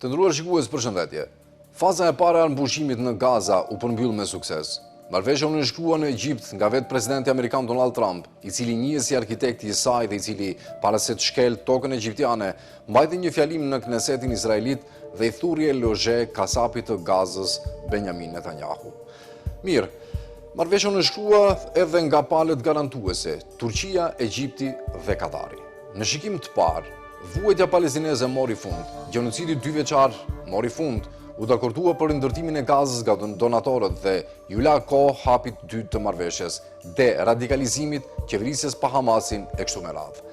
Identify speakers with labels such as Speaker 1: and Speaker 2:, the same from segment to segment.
Speaker 1: Të nderuar shikues, përshëndetje. Faza e parë e mbushimit në Gaza u përmbyll me sukses. Marrëveshja u nënshkrua në Egjipt nga vetë presidenti amerikan Donald Trump, i cili njihet si arkitekti i saj dhe i cili para se të shkel tokën egjiptiane, mbajti një fjalim në Knesetin izraelit dhe i thurri elogje kasapit të Gazës Benjamin Netanyahu. Mirë, marrëveshja u nënshkrua edhe nga palët garantuese, Turqia, Egjipti dhe Katari. Në shikim të parë, vuajtja palestineze mori fund, gjenocidi 2 vjeçar mori fund, u dakordua për ndërtimin e Gazës nga donatorët dhe ju la kohë hapit 2 të marrëveshjes, de radikalizimit, qeverisjes pa Hamasin e kështu me radhë.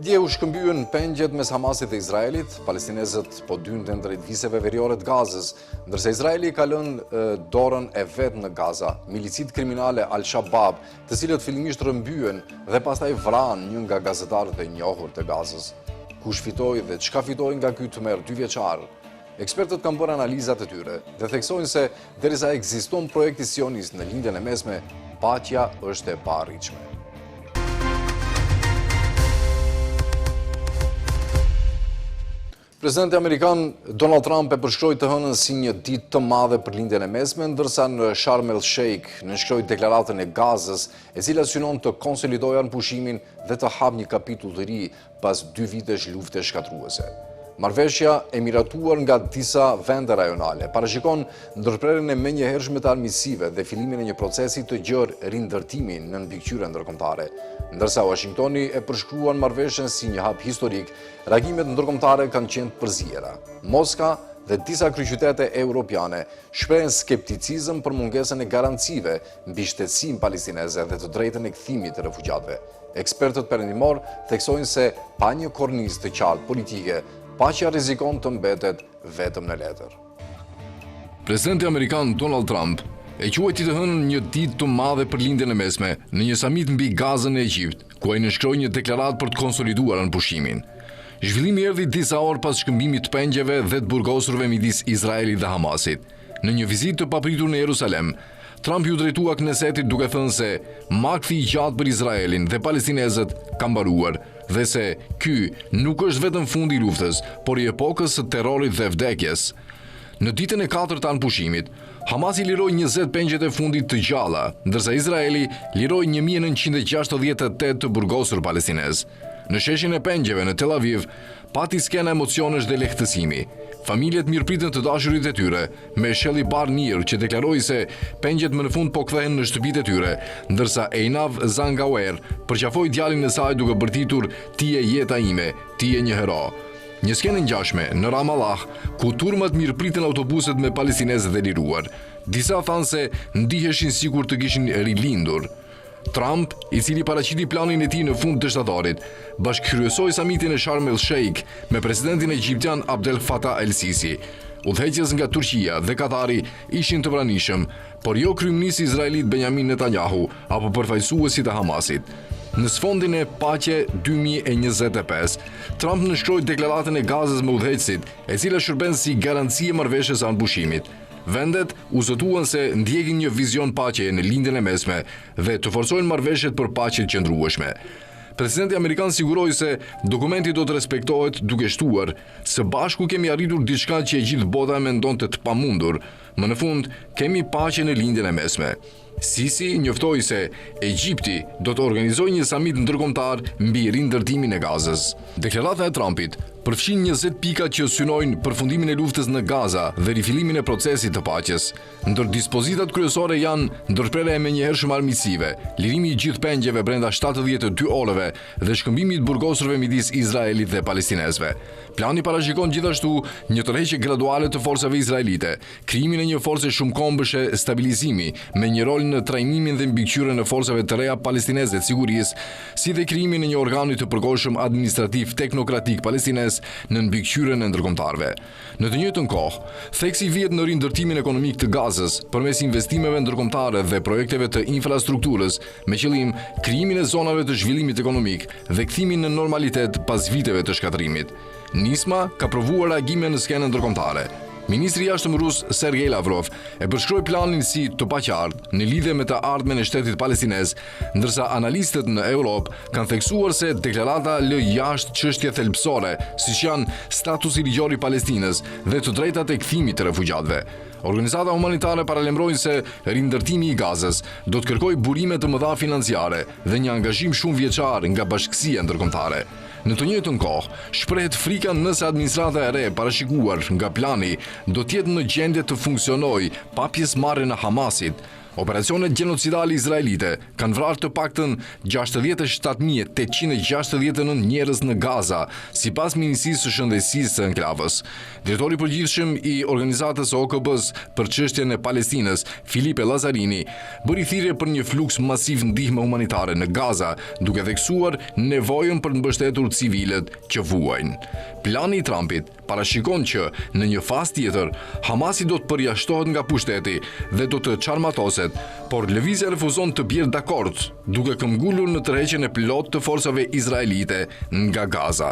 Speaker 1: Dje u shkëmbyen pengjet mes Hamasit dhe Izraelit, palestinezët po dynden drejt viseve veriore të Gazës, ndërsa Izraeli ka lënë dorën e vet në Gaza, milicit kriminale Al-Shabaab, të cilët fillimisht rrëmbyen dhe pastaj vranë një nga gazetarët e njohur të Gazës. Kush fitoi dhe çka fitoi nga ky tmerr 2 vjeçar? Ekspertët kanë bërë analizat e tyre dhe theksojnë se derisa ekziston projekti sionist në lindjen e mesme, paqja është e paarritshme. Presidenti amerikan Donald Trump e përshkroi të hënën si një ditë të madhe për lindjen e mesme, ndërsa në Sharm el Sheikh nënshkroi deklaratën e Gazës, e cila synon të konsolidojë pushimin dhe të hapë një kapitull të ri pas 2 vitesh lufte shkatruese. Marrëveshja e miratuar nga disa vende rajonale parashikon ndërprerjen e menjëhershme të armiqësive dhe fillimin e një procesi të gjerë rindërtimi në mbikëqyrje ndërkombëtare. Ndërsa Washingtoni e përshkruan marrëveshjen si një hap historik, reagimet ndërkombëtare kanë qenë përzierëra. Moska dhe disa kryeqytete europiane shprehen skepticizëm për mungesën e garancive mbi shtetësinë palestineze dhe të drejtën e kthimit të refugjatëve. Ekspertët perëndimor theksojnë se pa një kornizë të qartë politike, paqja rrezikon të mbetet vetëm në letër. Presidenti amerikan Donald Trump e quajti të hënën një ditë të madhe për lindjen e mesme në një samit mbi Gazën e Egjipt, ku ai nënshkroi një deklaratë për të konsoliduar pushimin. Zhvillimi erdhi disa orë pas shkëmbimit të pengjeve dhe të burgosurve midis Izraelit dhe Hamasit. Në një vizitë të papritur në Jerusalem, Trump ju drejtua Knesetit duke thënë se makthi i gjatë për Izraelin dhe palestinezët ka mbaruar dhe se ky nuk është vetëm fundi i luftës, por i epokës së terrorit dhe vdekjes. Në ditën e 4 të pushimit, Hamasi liroi 20 pengjet e fundit të gjalla, ndërsa Izraeli liroi 1968 të burgosur palestinez. Në sheshin e pengjeve në Tel Aviv, pati skena emocionesh dhe lehtësimi. Familjet mirëpritën të dashurit e tyre, me Shelly Barnier që deklaroi se pengjet më në fund po kthehen në shtëpitë e tyre, ndërsa Einav Zangawer përqafoi djalin e saj duke bërtitur "Ti je jeta ime, ti je një hero". Një skenë ngjashme në Ramallah, ku turmat mirëpritën autobuset me palestinezë dhe liruar. Disa thanë se ndiheshin sikur të kishin rilindur. Trump, i cili paraqiti planin e tij në fund të shtatorit, bashkëkryesoi samitin e Sharm el Sheikh me presidentin egjiptian Abdel Fattah el-Sisi. Udhëheqjes nga Turqia dhe Katari ishin të pranishëm, por jo kryeministri izraelit Benjamin Netanyahu apo përfaqësuesit e Hamasit. Në sfondin e paqe 2025, Trump nënshkroi deklaratën e Gazës me udhëheqësit, e cila shërben si garanci e marrëveshjes së pushimit. Vendet u zotuan se ndjekin një vizion paqeje në lindjen e mesme dhe të forcojnë marrëveshjet për paqe të qëndrueshme. Presidenti amerikan siguroi se dokumenti do të respektohet duke shtuar: "Së bashku kemi arritur diçka që e gjithë bota mendonte të pamundur. Më në fund kemi paqe në lindjen e mesme." Sisi njoftoi se Egjipti do të organizojë një samit ndërkombëtar mbi rindërtimin e Gazës. Deklarata e Trumpit përfshin 20 pika që synojnë përfundimin e luftës në Gaza dhe rifillimin e procesit të paqes. Ndër dispozitat kryesore janë ndërprerja e menjëhershme armiqësive, lirimi i gjithë pengjeve brenda 72 orëve dhe shkëmbimi i burgosurve midis Izraelit dhe palestinezëve. Plani parashikon gjithashtu një tërheqje graduale të forcave izraelite, krijimin e një force shumëkombëshe stabilizimi me një rol në trajnimin dhe mbikëqyrjen e forcave të reja palestineze të sigurisë, si dhe krijimin e një organi të përkohshëm administrativ teknokratik palestinez në mbikëqyrjen e ndërkombëtarëve. Në të njëjtën kohë, theksi vihet në rindërtimin ekonomik të Gazës përmes investimeve ndërkombëtare dhe projekteve të infrastrukturës me qëllim krijimin e zonave të zhvillimit ekonomik dhe kthimin në normalitet pas viteve të shkatërimit. Nisma ka provuar reagime në skenën ndërkombëtare. Ministri i jashtëm rus Sergej Lavrov e përshkroi planin si të paqartë në lidhje me të ardhmen e shtetit palestinez, ndërsa analistët në Europë kanë theksuar se deklarata lë jashtë çështje thelbësore, siç janë statusi ligjor i Palestinës dhe të drejtat e kthimit të refugjatëve. Organizata humanitare paralajmërojnë se rindërtimi i Gazës do të kërkojë burime të mëdha financiare dhe një angazhim shumë vjeçar nga bashkësia ndërkombëtare. Në të njëjtën kohë, shprehet frika nëse administrata e re parashikuar nga plani do të jetë në gjendje të funksionojë pa pjesëmarrjen e Hamasit. Operacionet gjenocidale izraelite kanë vrarë të paktën 67.869 njerëz në Gaza, sipas Ministrisë së Shëndetësisë së Enklavës. Drejtori i përgjithshëm i organizatës OKB-s për çështjen e Palestinës, Filipe Lazarini, bëri thirrje për një fluks masiv ndihme humanitare në Gaza, duke theksuar nevojën për të mbështetur civilët që vuajnë. Plani i Trumpit parashikon që në një fazë tjetër Hamasi do të përjashtohet nga pushteti dhe do të çarmatoset, por lëvizja refuzon të bjerë dakord, duke këmbgulur në tërheqjen e plot të forcave izraelite nga Gaza.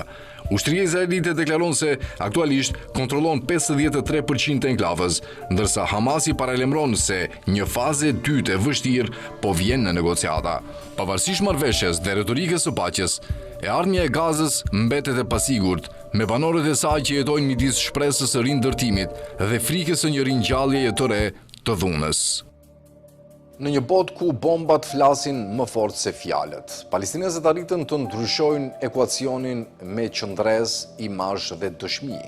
Speaker 1: Ushtria izraelite deklaron se aktualisht kontrollon 53% të enklavës, ndërsa Hamasi paralajmëron se një fazë e dytë e vështirë po vjen në negociata. Pavarësisht marrëveshjes dhe retorikës së paqes, e ardhmja e Gazës mbetet e pasigurt, me banorët e saj që jetojnë midis shpresës së rindërtimit dhe frikës së një ringjalljeje të re të dhunës. Në një botë ku bombat flasin më fort se fjalët, palestinezët arritën të ndryshojnë ekuacionin me qëndrez, imazh dhe dëshmi.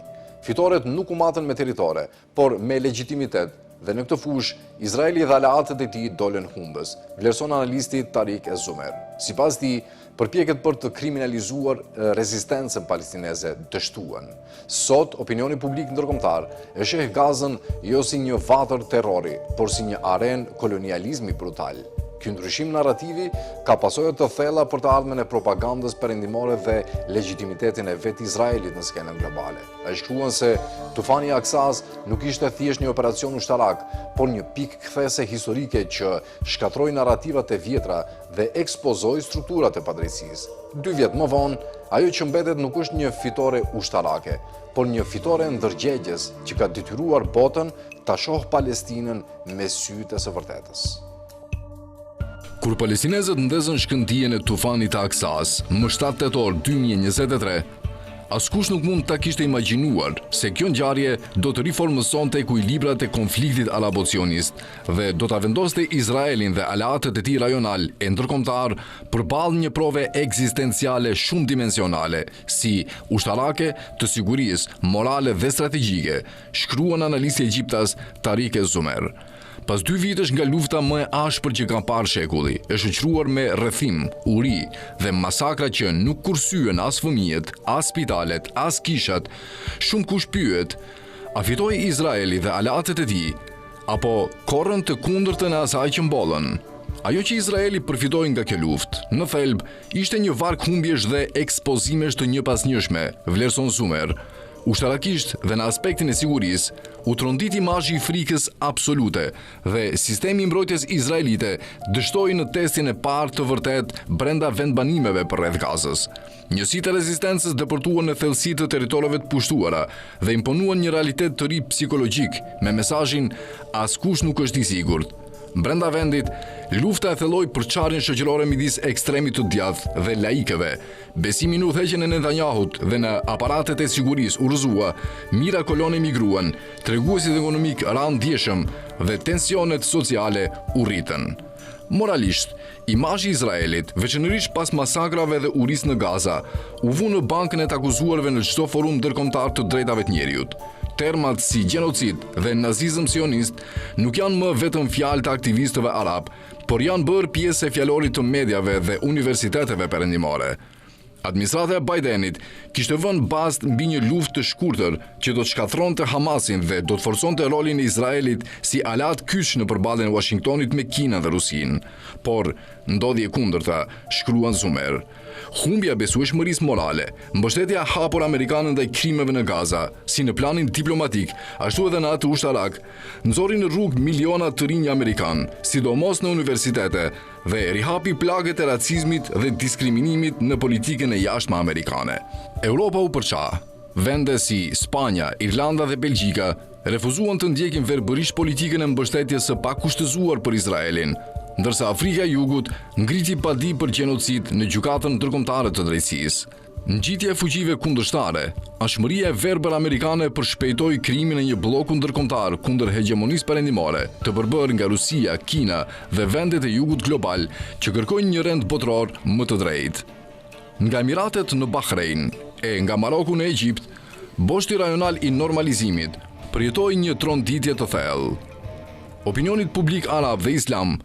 Speaker 1: Fitoret nuk u matën me territore, por me legjitimitet, dhe në këtë fushë, Izraeli dhe aleatët e tij dolën humbës, vlerëson analisti Tariq Ez-Zumer. Sipas tij, përpjekjet për të kriminalizuar rezistencën palestineze dështuan. Sot, opinioni publik ndërkombëtar e sheh Gazën jo si një vatër terrori, por si një arenë kolonializmi brutal. Ky ndryshim narrativi ka pasojë të thella për të ardhmen e propagandës perëndimore dhe legjitimitetin e vet Izraelit në skenën globale. Ai shkruan se tufani i Aksas nuk ishte thjesht një operacion ushtarak, por një pikë kthese historike që shkatroi narrativat e vjetra dhe ekspozoi strukturat e padrejtisë. 2 vjet më vonë, ajo që mbetet nuk është një fitore ushtarake, por një fitore ndërgjegjes që ka detyruar botën ta shohë Palestinën me sytë e së vërtetës. Kur palestinezët ndezën shkëndijën e tufanit të Aksas, më 7 tetor 2023, askush nuk mund ta kishte imagjinuar se kjo ngjarje do të riformësonte ekuilibrat e konfliktit arabocionist dhe do ta vendoste Izraelin dhe aleatët e tij rajonal e ndërkombëtar përballë një prove ekzistenciale shumë dimensionale, si ushtarake, të sigurisë, morale dhe strategjike, shkruan analisti egjiptas Tariq Ez-Zumer. Pas 2 vitesh nga lufta më e ashpër që ka parë shekulli, e shoqëruar me rrethim, uri dhe masakra që nuk kursyen as fëmijët, as spitalet, as kishat, shumë kush pyet, a fitoi Izraeli dhe aleatët e tij, apo korrën të kundërtën e asaj që mbollën? Ajo që Izraeli përfitoi nga kjo luftë, në thelb, ishte një varg humbjesh dhe ekspozimesh të njëpasnjëshme, vlerëson Zumer. Ushtarakisht dhe në aspektin e sigurisë, u tronditi imazhi i frikës absolute dhe sistemi i mbrojtjes izraelite dështoi në testin e parë të vërtet brenda vendbanimeve përreth Gazës. Njësitë e rezistencës depërtuan në thellësi të territoreve të pushtuara dhe imponuan një realitet të ri psikologjik me mesazhin askush nuk është i sigurt. Brenda vendit, lufta e thelloi përçarjen shoqërore midis ekstremit të djathtë dhe laikëve. Besimi në udhëheqjen e Netanyahut dhe në aparatet e sigurisë u rrëzua, mira kolonë migruan, treguesit ekonomik ranë ndjeshëm dhe tensionet sociale u rritën. Moralisht, imazhi i Izraelit, veçanërisht pas masakrave dhe urisë në Gaza, u vu në bankën e të akuzuarve në çdo forum ndërkombëtar të drejtave të njerëzit. Termat si gjenocid dhe nazizëm sionist nuk janë më vetëm fjalë të aktivistëve arab, por janë bërë pjesë e fjalorit të mediave dhe universiteteve perëndimore. Administrata e Bidenit kishte vënë bazë mbi një luftë të shkurtër që do të shkatronte Hamasin dhe do të forconte rolin e Izraelit si aleat kyç në përballjen e Washingtonit me Kinën dhe Rusinë. Por ndodhi e kundërta, shkruan Zumer. Humbja besueshmërisë morale, mbështetja hapur amerikane ndaj krimeve në Gaza, si në planin diplomatik, ashtu edhe në atë ushtarak, nxorri në rrugë miliona të rinj amerikan, sidomos në universitete, dhe rihapi plagët e racizmit dhe diskriminimit në politikën e jashtme amerikane. Europa u përqa. Vende si Spanja, Irlanda dhe Belgjika
Speaker 2: refuzuan të ndjekin verbërisht politikën e mbështetjes së pakushtëzuar për Izraelin, ndërsa Afrika e Jugut ngriti padi për gjenocid në gjykatën ndërkombëtare të drejtësisë. Ngjitja e fuqive kundërshtare, ashmëria e verbër amerikane përshpejtoi krijimin e një bloku ndërkombëtar kundër hegemonisë perëndimore, të përbërë nga Rusia, Kina dhe vendet e Jugut global që kërkojnë një rend botror më të drejtë. Nga Emiratet në Bahrein e nga Maroku në Egjipt, boshti rajonal i normalizimit përjetoi një tronditje të thellë. Opinionit publik arab dhe islam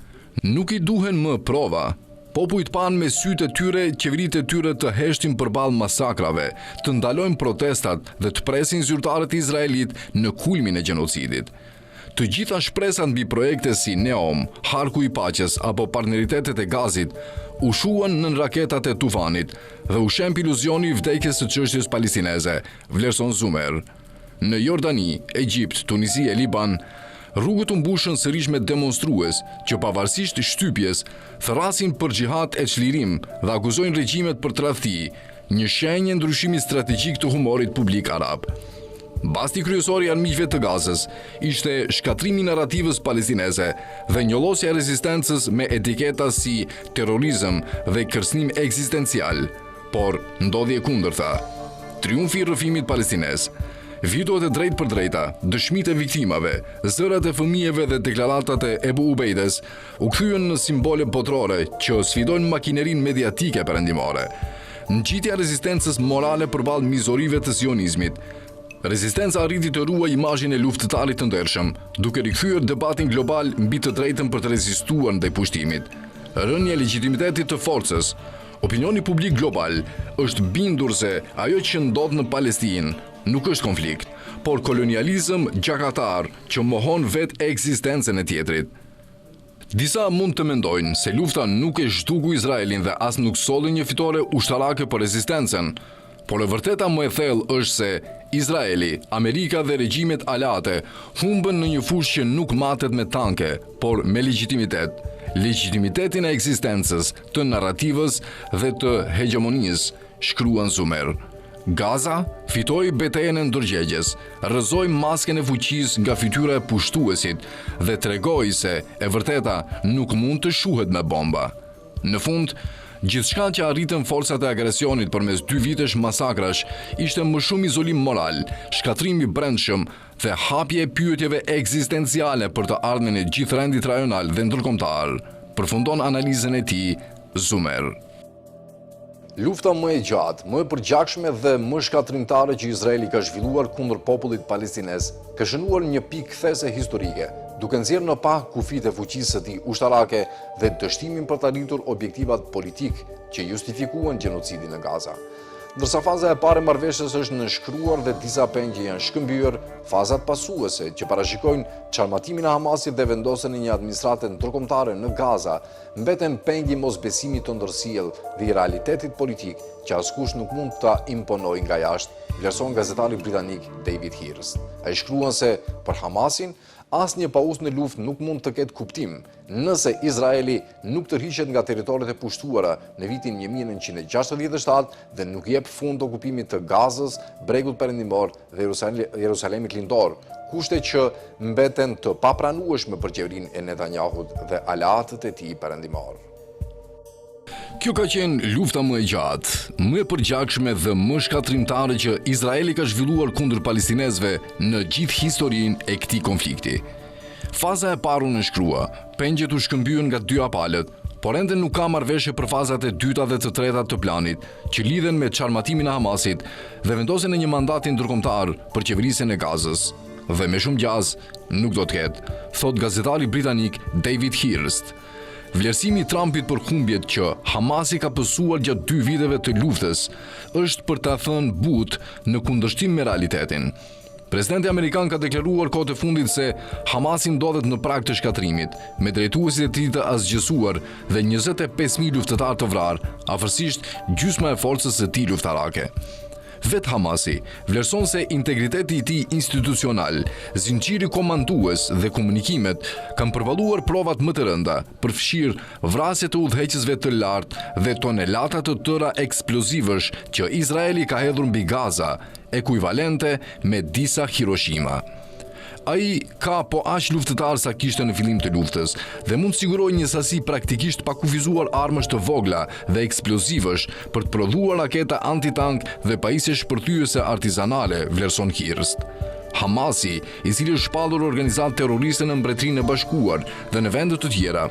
Speaker 2: nuk i duhen më prova. Popujt panë me sytë e tyre qeveritë e tyre të heshtin përballë masakrave, të ndalojnë protestat dhe të presin zyrtarët izraelit në kulmin e gjenocidit. Të gjitha shpresat mbi projekte si Neom, Harku i Paqes apo Partneritetet e Gazit u shuan nën raketat e tufanit dhe u shemp iluzioni i vdekjes së çështjes palestineze, vlerëson Zumer. Në Jordani, Egjipt, Tunisi e Liban, rrugët u mbushën sërish me demonstrues që pavarësisht shtypjes thrasin për xhihad e çlirim dhe akuzojnë regjimet për tradhti, një shenjë ndryshimi strategjik të humorit publik arab. Basti kryesor i armiqve të Gazës ishte shkatrimi i narrativës palestineze dhe njolosja e rezistencës me etiketa si terrorizëm dhe kërcënim ekzistencial, por ndodhi e kundërta. Triumfi i rrëfimit palestines, videot e drejt për drejta, dëshmitë e viktimave, zërat e fëmijëve dhe deklaratat e Ebu Ubejdes u kthyen në simbole botrore që sfidojnë makinerinë mediatike perëndimore. Ngjitja e rezistencës morale përballë mizorive të sionizmit. Rezistenca arriti të ruaj imazhin e luftëtarit të ndershëm, duke rikthyer debatin global mbi të drejtën për të rezistuar ndaj pushtimit. Rënja e legjitimitetit të forcës. Opinioni publik global është bindur se ajo që ndodh në Palestinë nuk është konflikt, por kolonializëm gjakatar që mohon vetë ekzistencën e tjetrit. Disa mund të mendojnë se lufta nuk e zhduku Izraelin dhe as nuk solli një fitore ushtarake për rezistencën, por e vërteta më e thellë është se Izraeli, Amerika dhe regjimet alate humbën në një fushë që nuk matet me tanke, por me legjitimitet. Legitimitetin e ekzistencës, të narrativës dhe të hegemonisë, shkruan Zumer. Gaza fitoi betejën e ndërgjegjes, rrëzoi masken e fuqisë nga fytyra e pushtuesit dhe tregoi se e vërteta nuk mund të shuhet me bomba. Në fund, gjithçka që arritën forcat e agresionit përmes 2 vitesh masakrash ishte më shumë izolim moral, shkatrim i brendshëm dhe hapje e pyetjeve ekzistenciale për të ardhmen e gjithë rendit rajonal dhe ndërkombëtar, përfundon analizën e tij Zumer.
Speaker 1: Lufta më e gjatë, më e përgjakshme dhe më shkatrimtare që Izraeli ka zhvilluar kundër popullit palestinez, ka shënuar një pikë kthese historike, duke nxjerrë në pa kufit e fuqisë së tij ushtarake dhe dështimin për të arritur objektivat politik që justifikuan gjenocidin në Gaza. Ndërsa faza e parë e marrëveshjes është nënshkruar dhe disa pengje janë shkëmbyer, fazat pasuese që parashikojnë çarmatimin e Hamasit dhe vendosjen e një administrate ndërkombëtare në Gaza mbeten pengje mosbesimit të ndërsjell dhe i realitetit politik që askush nuk mund ta imponojë nga jashtë, vlerëson gazetari britanik David Hirst. Ai shkruan se për Hamasin asnjë paus në luftë nuk mund të ketë kuptim nëse Izraeli nuk tërhiqet nga territoret e pushtuara në vitin 1967 dhe nuk jep fund okupimit të Gazës, Bregut Perëndimor dhe Jerusalemit Lindor, kushte që mbeten të papranueshme për qeverinë e Netanyahut dhe aleatët e tij perëndimor.
Speaker 2: Kjo ka qenë lufta më e gjatë, më e përgjakshme dhe më shkatrimtare që Izraeli ka zhvilluar kundër palestinezëve në gjithë historinë e këtij konflikti. Faza e parë u nënshkrua, pengjet u shkëmbyen nga 2 palët, por ende nuk ka marrëveshje për fazat e dyta dhe të treta të planit, që lidhen me çarmatimin e Hamasit dhe vendosjen e një mandati ndërkombëtar për qeverisjen e Gazës. Dhe me shumë gjaz nuk do të ketë, thot gazetari britanik David Hirst. Vlerësimi i Trumpit për humbjet që Hamasi ka pësuar gjatë 2 viteve të luftës është për ta thënë but në kundërshtim me realitetin. Presidenti amerikan ka deklaruar kohët e fundit se Hamasi ndodhet në prag të shkatrimit, me drejtuesit e tij të asgjësuar dhe 25.000 luftëtar të vrarë, afërsisht gjysma e forcës së tij luftarake. Vetë Hamasi vlerëson se integriteti i tij institucional, zinxhiri komandues dhe komunikimet kanë përballuar provat më të rënda, përfshirë vrasje të udhëheqësve të lartë dhe tonelata të tëra eksplozivësh që Izraeli ka hedhur mbi Gaza, ekuivalente me disa Hiroshima. Ai ka po aq luftëtar sa kishte në fillim të luftës dhe mund të sigurojë një sasi praktikisht pa kufizuar armësh të vogla dhe eksplozivësh për të prodhuar raketa antitank dhe pajisje shpërthyese artizanale, vlerëson Hirst. Hamasi, i cili është shpallur organizatë terroriste në Mbretërinë e Bashkuar dhe në vende të tjera,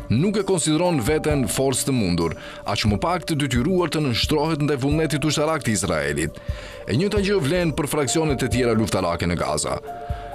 Speaker 2: nuk e konsideron veten forcë të mundur, aq më pak të detyruar të nënshtrohet ndaj vullnetit ushtarak të Izraelit. E njëjta gjë vlen për fraksionet e tjera luftarake në Gaza.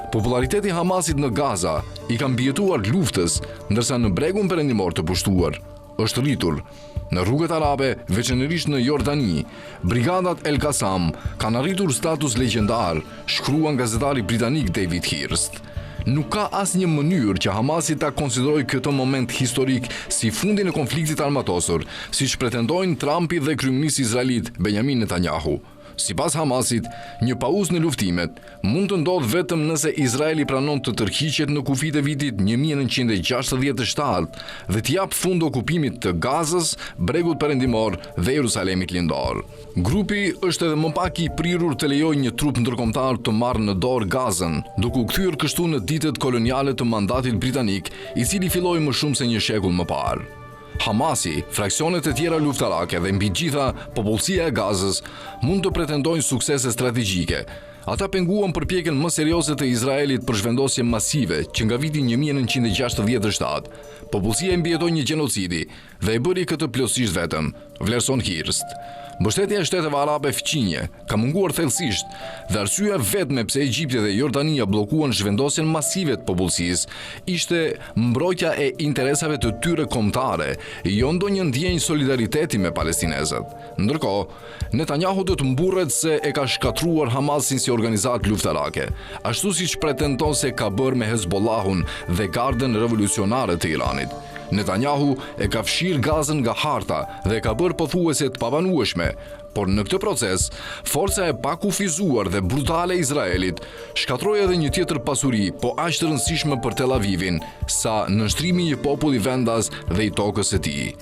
Speaker 2: Populariteti Hamasit në Gaza i ka mbijetuar luftës, ndërsa në bregun perëndimor të pushtuar është rritur. Në rrugët arabe, veçanërisht në Jordani, brigadat El Qassam kanë arritur status legjendar, shkruan gazetari britanik David Hirst. Nuk ka asnjë mënyrë që Hamasi ta konsiderojë këtë moment historik si fundin e konfliktit armatosur, siç pretendojnë Trumpi dhe kryeministri izraelit Benjamin Netanyahu. Sipas Hamasit, një pauzë në luftimet mund të ndodhë vetëm nëse Izraeli pranon të tërhiqet në kufit e vitit 1967 dhe të jap fund okupimit të Gazës, bregut perëndimor dhe Jerusalemit lindor. Grupi është edhe më pak i prirur të lejojë një trup ndërkombëtar të marrë në dorë Gazën, duke u kthyer kështu në ditët koloniale të mandatit britanik, i cili filloi më shumë se një shekull më parë. Hamasi, fraksionet e tjera luftarake dhe mbi gjitha popullsia e Gazës mund të pretendojnë suksese strategjike. Ata penguan përpjekjen më serioze të Izraelit për zhvendosje masive që nga viti 1967. Popullsia e mbijetoi një gjenocidi dhe e bëri këtë plotësisht vetëm, vlerëson Hirst. Mbështetja e shteteve arabe fqinje ka munguar thellësisht dhe arsyeja vetme pse Egjipti dhe Jordania bllokuan zhvendosjen masive të popullsisë ishte mbrojtja e interesave të tyre kombëtare, jo ndonjë ndjenjë solidariteti me palestinezët. Ndërkohë, Netanyahu do të mburret se e ka shkatruar Hamasin si organizatë luftarake, ashtu siç pretendon se ka bërë me Hezbollahun dhe Gardën Revolucionare të Iranit. Netanyahu e ka fshirë Gazën nga harta dhe ka bërë pothuajse të pabanueshme, por në këtë proces, forca e pakufizuar dhe brutale e Izraelit shkatroi edhe një tjetër pasuri, po aq të rëndësishme për Tel Avivin, sa nënshtrimi i një populli vendas dhe i tokës së tij.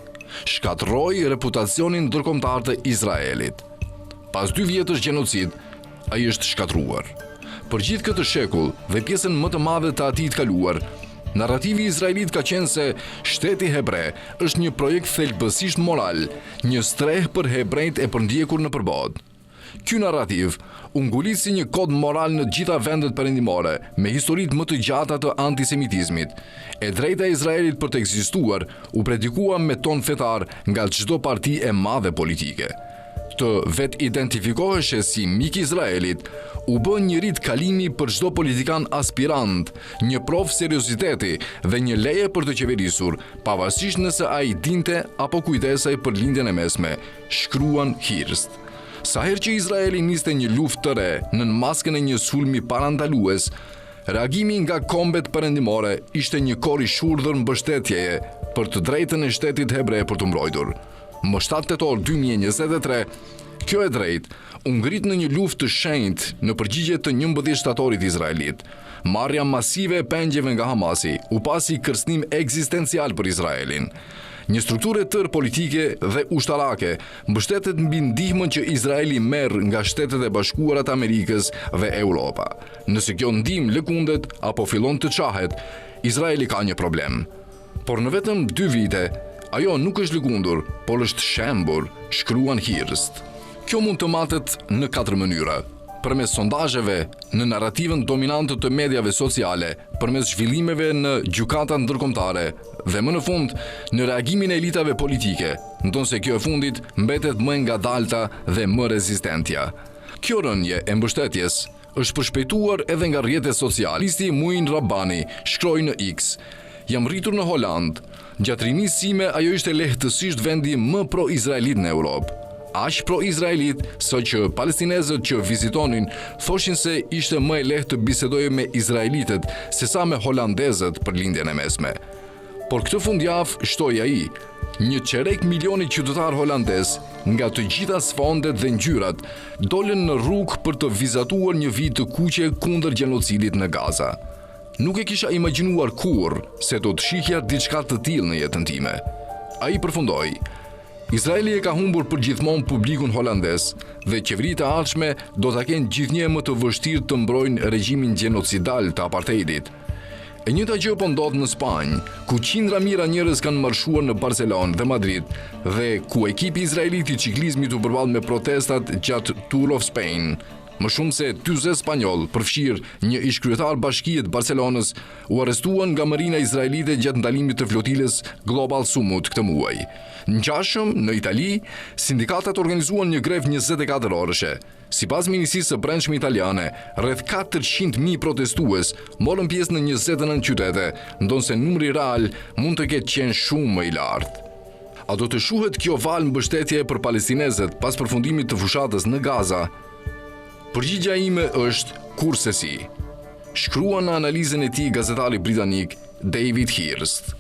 Speaker 2: Shkatroi reputacionin ndërkombëtar të Izraelit. Pas 2 vjetësh gjenocid, ai është shkatruar. Për gjithë këtë shekull dhe pjesën më të madhe të atij të kaluar, narrativi izraelit ka qenë se shteti hebre është një projekt thelbësisht moral, një streh për hebrejt e përndjekur në përbot. Ky narrativ u ngulit si një kod moral në gjitha vendet perëndimore, me historitë më të gjata të antisemitizmit. E drejta e Izraelit për të ekzistuar u predikua me ton fetar nga çdo parti e madhe politike. Të vet identifikoheshe si mik i Izraelit u bën një rit kalimi për çdo politikan aspirant, një provë serioziteti dhe një leje për të qeverisur, pavarësisht nëse ai dinte apo kujdesej për lindjen e mesme, shkruan Hirst. Sa herë që Izraeli niste një luftë të re nën maskën e një sulmi parandalues, reagimi nga kombet perëndimore ishte një kor i shurdhër mbështetjeje për të drejtën e shtetit hebre për të mbrojtur. Më 7 tetor 2023, kjo e drejt u ngrit në një luftë të shenjtë në përgjigje të 11 shtatorit izraelit. Marrja masive e pengjeve nga Hamasi u pasi kërcënim ekzistencial për Izraelin. Një strukturë tërë politike dhe ushtarake mbështetet mbi ndihmën që Izraeli merr nga Shtetet e Bashkuara të Amerikës dhe Europa. Nëse kjo ndihmë lëkundet apo fillon të çahet, Izraeli ka një problem. Por në vetëm 2 vite, ajo nuk është lëkundur, por është shembur, shkruan Hirst. Kjo mund të matet në 4 mënyra: përmes sondazheve, në narrativën dominante të mediave sociale, përmes zhvillimeve në gjykata ndërkombëtare dhe më në fund në reagimin e elitave politike, ndonse kjo e fundit mbetet më ngadalta dhe më rezistentja. Kjo rënje e mbështetjes është përshpejtuar edhe nga rrjetet sociale. Listi Muin Rabani shkroi në X: "Jam rritur në Holand. Gjatë rinisë sime ajo ishte lehtësisht vendi më pro-izraelit në Europë. Aq pro-izraelit, sa që palestinezët që vizitonin thoshin se ishte më e lehtë të bisedoje me izraelitët sesa me holandezët për lindjen e mesme." Por këtë fundjavë, shtoi ai, 1,25 milioni qytetar holandez nga të gjitha sfondet dhe ngjyrat dolën në rrugë për të vizatuar një vit të kuqe kundër gjenocidit në Gaza. Nuk e kisha imagjinuar kurrë se do të shihja diçka të tillë në jetën time. Ai përfundoi: Izraeli e ka humbur përgjithmonë publikun holandez dhe qeveritë e ardhshme do ta kenë gjithnjë më të vështirë të mbrojnë regjimin gjenocidal të apartheidit. E njëjta gjë po ndodh në Spanjë, ku qindra mijëra njerëz kanë marshuar në Barcelonë dhe Madrid dhe ku ekipi izraelit i ciklizmit u përball me protestat gjatë Tour of Spain. Më shumë se 40 spanjoll, përfshirë një ish-kryetar bashkie të Barcelonës, u arrestuan nga marina izraelite gjatë ndalimit të flotilës Global Summit këtë muaj. Ngjashëm, në Itali, sindikatat organizuan një grev 24 orëshe. Sipas Ministrisë së Brendshme italiane, rreth 400.000 protestues morën pjesë në 29 qytete, ndonse numri real mund të ketë qenë shumë më i lartë. A do të shuhet kjo valë mbështetje për palestinezët pas përfundimit të fushatës në Gaza? Përgjigja ime është kurse si. Shkruan në analizën e tij gazetari britanik David Hirst.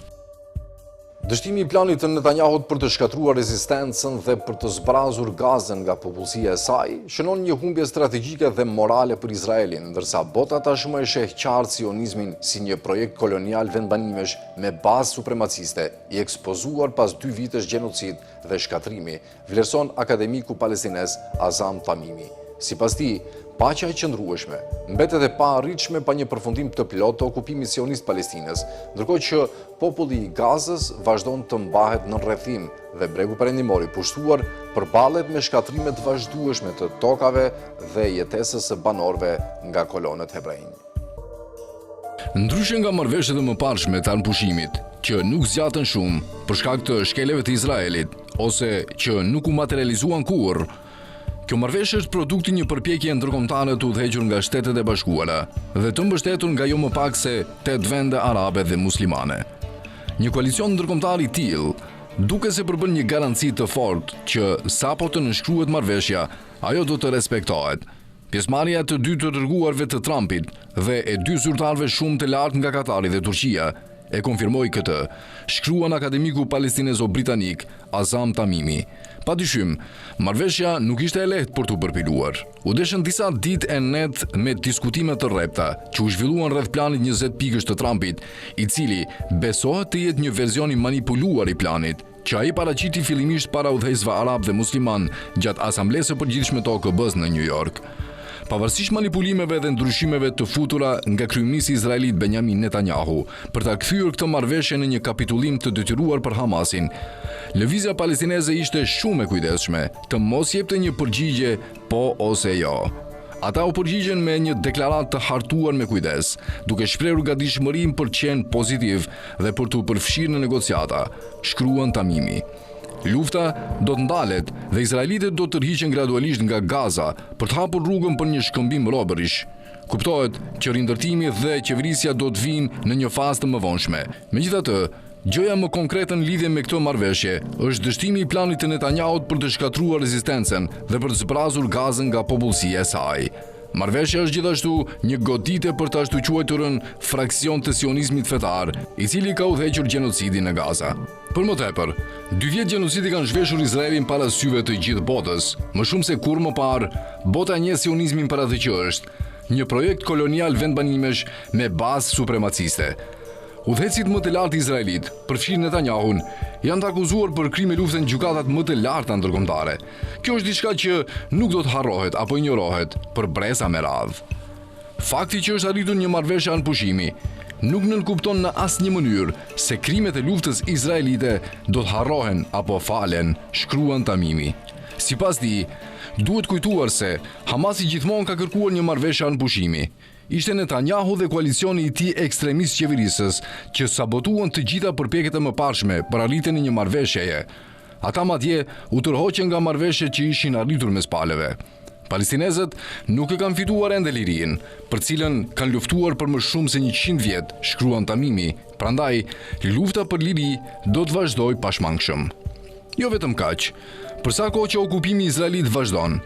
Speaker 1: Dështimi i planit të Netanyahut për të shkatruar rezistencën dhe për të zbrazur Gazën nga popullsia e saj, shënon një humbje strategjike dhe morale për Izraelin, ndërsa bota tashmë e sheh qartë sionizmin si një projekt kolonial vendbanimesh me bazë supremaciste, i ekspozuar pas 2 vitesh gjenocid dhe shkatrimi, vlerëson akademiku palestinez Azam Tamimi. Sipas tij, paqja e qëndrueshme mbetet e paarritshme pa një përfundim të plotë të okupimit sionist Palestinës, ndërkohë që populli i Gazës vazhdon të mbahet në rrethim dhe bregu perëndimor i pushtuar përballet me shkatrimet vazhdueshme të tokave dhe jetesës së banorëve nga kolonët hebrejnë.
Speaker 2: Ndryshe nga marrëveshjet e mëparshme të anëpushimit, që nuk zgjatën shumë për shkak të shkeleve të Izraelit ose që nuk u materializuan kurrë, kjo marrëveshje është produkti një përpjekje ndërkombëtare të udhëhequr nga Shtetet e Bashkuara dhe të mbështetur nga jo më pak se 8 vende arabe dhe muslimane. Një koalicion ndërkombëtar i tillë duke se përbën një garanci të fortë që sapo të nënshkruhet marrëveshja, ajo do të respektohet. Pjesëmarrja të 2 të dërguarve të Trumpit dhe e 2 zyrtarëve shumë të lartë nga Katari dhe Turqia e konfirmoi këtë, shkruan akademiku palestinezo-britanik Azam Tamimi. Padyshim, marrëveshja nuk ishte e lehtë për t'u përpiluar. U deshën disa ditë e netë me diskutime të rrepta, që u zhvilluan rreth planit 20 pikësh të Trumpit, i cili besohet të jetë një version i manipuluar i planit, që ai paraqiti fillimisht para udhëheqësve arab dhe musliman gjatë Asamblesë së Përgjithshme të OKB-s në New York. Pavarësisht manipulimeve dhe ndryshimeve të futura nga kryeministri izraelit Benjamin Netanyahu për ta kthyer këtë marrëveshje në një kapitullim të detyruar për Hamasin, lëvizja palestineze ishte shumë e kujdesshme të mos jepte një përgjigje po ose jo. Ata u përgjigjen me një deklaratë të hartuar me kujdes, duke shprehur gatishmërinë për të qenë pozitiv dhe për t'u përfshirë në negociata, shkruan Tamimi. Lufta do të ndalet dhe izraelitët do të tërhiqen gradualisht nga Gaza për të hapur rrugën për një shkëmbim robërish. Kuptohet që rindërtimi dhe qeverisja do të vinë në një fazë të mëvonshme. Megjithatë, gjëja më konkrete në lidhje me këtë marrëveshje është dështimi i planit të Netanyahut për të shkatruar rezistencën dhe për të zbrazur Gazën nga popullsia e saj. Marrëveshja është gjithashtu një goditje për të ashtu quajturën fraksion të sionizmit fetar, i cili ka udhëhequr gjenocidin në Gaza. Për më tepër, 2 vjet gjenocidi kanë zhveshur Izraelin para syve të gjithë botës, më shumë se kur më parë, bota njeh sionizmin për atë që është, një projekt kolonial vendbanimesh me bazë supremaciste. Udhëheqësit më të lartë izraelit, përfshirë Netanyahun, janë të akuzuar për krime lufte në gjykatat më të larta ndërkombëtare. Kjo është diçka që nuk do të harrohet apo injorohet për breza me radhë. Fakti që është arritur një marrëveshje anëpushimi nuk nënkupton në asnjë mënyrë se krimet e luftës izraelite do të harrohen apo falen, shkruan Tamimi. Sipas tij, duhet kujtuar se Hamasi gjithmonë ka kërkuar një marrëveshje anëpushimi. Ishte Netanyahu dhe koalicioni i tij ekstremist qeverisës që sabotuan të gjitha përpjekjet e mëparshme për arritjen e një marrëveshjeje. Ata madje u tërhoqën nga marrëveshjet që ishin arritur mes palëve. Palestinezët nuk e kanë fituar ende lirinë, për cilën kanë luftuar për më shumë se 100 vjet, shkruan Tamimi. Prandaj, lufta për liri do të vazhdojë pashmangshëm. Jo vetëm kaq, për sa kohë që okupimi izraelit vazhdon,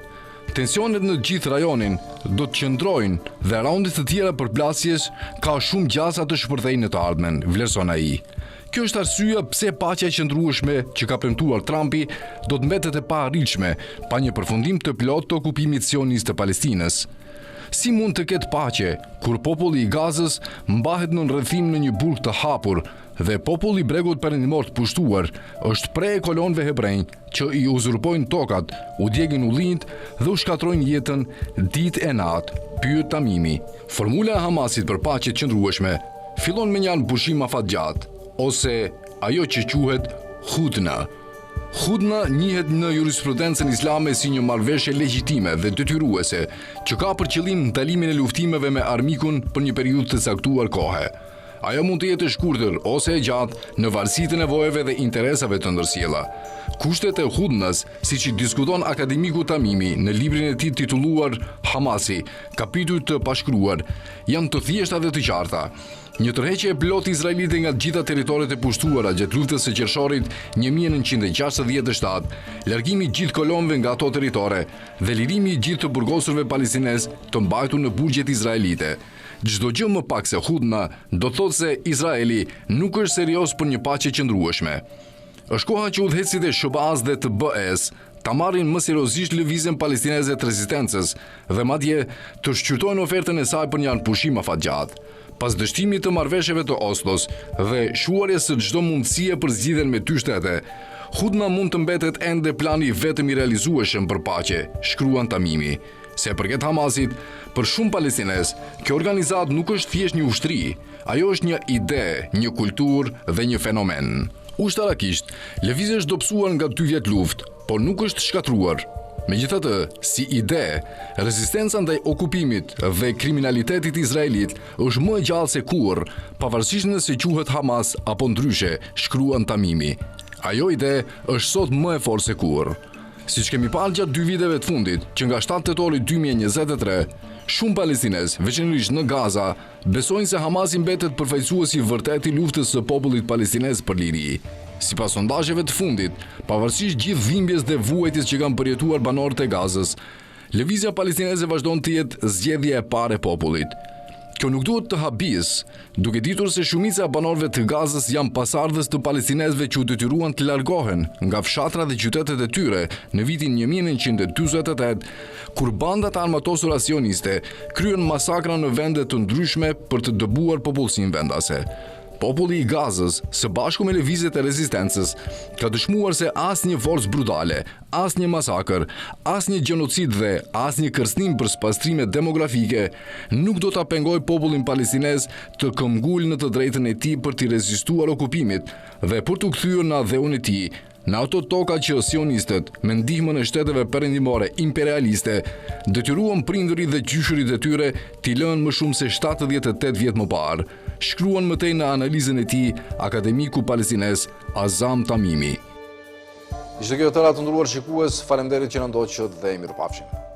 Speaker 2: tensionet në gjithë rajonin do të qëndrojnë dhe raundet të tjera përplasjes ka shumë gjasa të shpërthejnë në të ardhmen, vlerëson ai. Kjo është arsyeja pse paqja e qëndrueshme që ka premtuar Trumpi do të mbetet e paarritshme pa një përfundim të plotë të okupimit sionist të Palestinës. Si mund të ketë paqe kur populli i Gazës mbahet në rrethim në një burg të hapur dhe populli i bregut perëndimor të pushtuar është prej kolonëve hebrej që i uzurpojnë tokat, u djegin ullint dhe u shkatrojnë jetën ditë e natë, pyet Tamimi. Formula e Hamasit për paqe të qëndrueshme fillon me një pushim afatgjat, ose ajo që quhet hudna. Hudna njihet në jurisprudencën islame si një marrëveshje legjitime dhe detyruese që ka për qëllim ndalimin e luftimeve me armikun për një periudhë të caktuar kohe. Ajo mund të jetë e shkurtër ose e gjatë në varësi të nevojave dhe interesave të ndërsjella. Kushtet e hudnës, siç i diskuton akademiku Tamimi në librin e tij titulluar Hamasi, kapitull të pashkruar, janë të thjeshta dhe të qarta. Një tërheqje e plot izraelite nga të gjitha territoret e pushtuara gjatë luftës së qershorit 1967, largimi i gjithë kolonëve nga ato territore dhe lirimi i gjithë të burgosurve palestinezë të mbajtur në burgjet izraelite. Çdo gjë më pak se hudna do thotë se Izraeli nuk është serioz për një paqe qëndrueshme. Është koha që udhëheqësit e SHBA-s dhe të BE-s ta marrin më seriozisht lëvizjen palestineze të rezistencës dhe madje të shqyrtojnë ofertën e saj për një pushim afatgjat. Pas dështimit të marrëveshjeve të Oslos dhe shuarjes së çdo mundësie për zgjidhjen me dy shtete, hudna mund të mbetet ende plani vetëm i realizueshëm për paqe, shkruan Tamimi. Se përket Hamasit, për shumë palestinez, kjo organizat nuk është thjesht një ushtri, ajo është një ide, një kulturë dhe një fenomen. Ushtarakisht, lëvizja është dobësuar nga 2 vjet luftë, por nuk është shkatruar. Megjithatë, si ide, rezistenca ndaj okupimit dhe kriminalitetit izraelit është më e gjallë se kurrë, pavarësisht nëse quhet Hamas apo ndryshe, shkruan Tamimi. Ajo ide është sot më e fortë se kurrë. Siç kemi parë gjatë 2 viteve të fundit, që nga 7 tetori 2023, shumë palestinez, veçanërisht në Gaza, besojnë se Hamasi mbetet përfaqësuesi i vërtetë i luftës së popullit palestinez për liri. Sipas sondazheve të fundit, pavarësisht gjithë dhimbjes dhe vuajtjes që kanë përjetuar banorët e Gazës, lëvizja palestineze vazhdon të jetë zgjedhja e parë e popullit. Kjo nuk duhet të habis, duke ditur se shumica e banorëve të Gazës janë pasardhës të palestinezëve që u detyruan të largohen nga fshatra dhe qytetet e tyre në vitin 1948, kur bandat armatosura sioniste kryen masakra në vende të ndryshme për të dëbuar popullsinë vendase. Populli i Gazës, së bashku me lëvizjet e rezistencës, ka dëshmuar se asnjë forcë brutale, asnjë masakër, asnjë gjenocid dhe asnjë kërcënim për spastrime demografike nuk do ta pengojë popullin palestinez të këmbgul në të drejtën e tij për të rezistuar okupimit dhe për të kthyer në adheun e tij në ato toka që sionistët, me ndihmën e shteteve perëndimore imperialiste, detyruan prindërit dhe gjyshurit e tyre t'i lënë më shumë se 78 vjet më parë, shkruan mëtej në analizën e tij akademiku palestinez Azam Tamimi.
Speaker 1: Ishte kjo të ratë ndruar shikues, faleminderit që na ndoqët dhe mirupafshim.